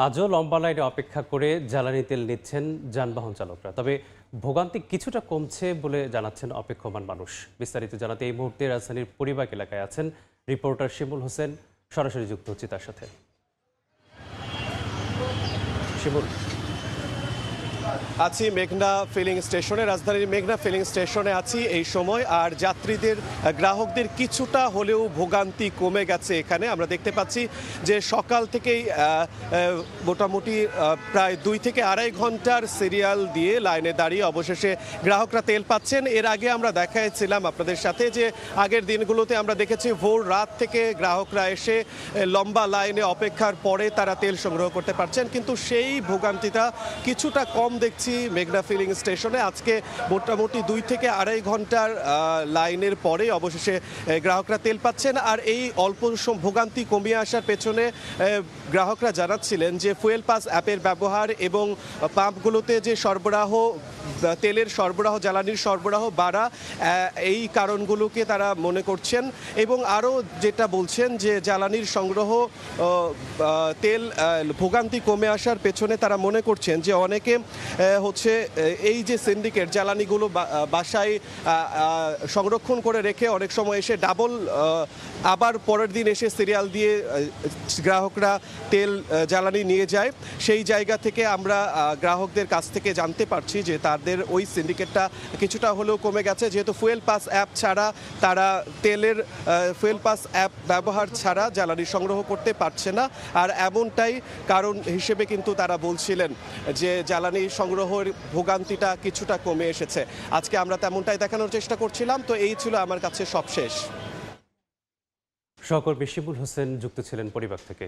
আজও লম্বা লাইনে অপেক্ষা করে জ্বালানি তেল নিচ্ছেন যানবাহন চালকরা। তবে ভোগান্তি কিছুটা কমছে বলে জানাচ্ছেন অপেক্ষমান মানুষ। বিস্তারিত জানাতে এই মুহূর্তে রাজধানীর পরিবাগ এলাকায় আছেন রিপোর্টার শিমুল হোসেন। সরাসরি যুক্ত হচ্ছি তার সাথে। শিমুল, আছি মেঘনা ফিলিং স্টেশনে, রাজধানীর মেঘনা ফিলিং স্টেশনে আছি এই সময়। আর যাত্রীদের গ্রাহকদের কিছুটা হলেও ভোগান্তি কমে গেছে। এখানে আমরা দেখতে পাচ্ছি যে সকাল থেকেই মোটামুটি প্রায় 2 থেকে আড়াই ঘন্টার সিরিয়াল দিয়ে লাইনে দাঁড়িয়ে অবশেষে গ্রাহকরা তেল পাচ্ছেন। এর আগে আমরা দেখাইছিলাম আপনাদের সাথে যে আগের দিনগুলোতে আমরা দেখেছি ভোর রাত থেকে গ্রাহকরা এসে লম্বা লাইনে অপেক্ষার পরে তারা তেল সংগ্রহ করতে পারছেন, কিন্তু সেই ভোগান্তিটা কিছুটা কম দেখছি মেঘনা ফিলিং স্টেশনে। আজকে মোটামুটি 2 থেকে আড়াই ঘন্টার লাইনের পরে অবশেষে গ্রাহকরা তেল পাচ্ছেন। আর এই অল্প ভোগান্তি কমিয়ে আসার পেছনে গ্রাহকরা জানাচ্ছিলেন যে ফুয়েল পাস অ্যাপের ব্যবহার এবং পাম্পগুলোতে যে সরবরাহ, তেলের সরবরাহ, জ্বালানির সরবরাহ বাড়া, এই কারণগুলোকে তারা মনে করছেন। এবং আরও যেটা বলছেন যে জ্বালানির সংগ্রহ, তেল ভোগান্তি কমে আসার পেছনে তারা মনে করছেন যে অনেকে হচ্ছে এই যে সিন্ডিকেট জ্বালানিগুলো বাসায় সংরক্ষণ করে রেখে অনেক সময় এসে ডাবল আবার পরের দিন এসে সিরিয়াল দিয়ে গ্রাহকরা তেল জ্বালানি নিয়ে যায়। সেই জায়গা থেকে আমরা গ্রাহকদের কাছ থেকে জানতে পারছি যে তাদের ওই সিন্ডিকেটটা কিছুটা হলেও কমে গেছে, যেহেতু ফুয়েল পাস অ্যাপ ছাড়া তারা তেলের ফুয়েল পাস অ্যাপ ব্যবহার ছাড়া জ্বালানি সংগ্রহ করতে পারছে না। আর এমনটাই কারণ হিসেবে কিন্তু তারা বলছিলেন যে জ্বালানি সংগ্রহের ভোগান্তিটা কিছুটা কমে এসেছে। আজকে আমরা তেমনটাই দেখানোর চেষ্টা করছিলাম। তো এই ছিল আমার কাছে সবশেষ। সহকর্মী শিমুল হোসেন যুক্ত ছিলেন পরিবার থেকে।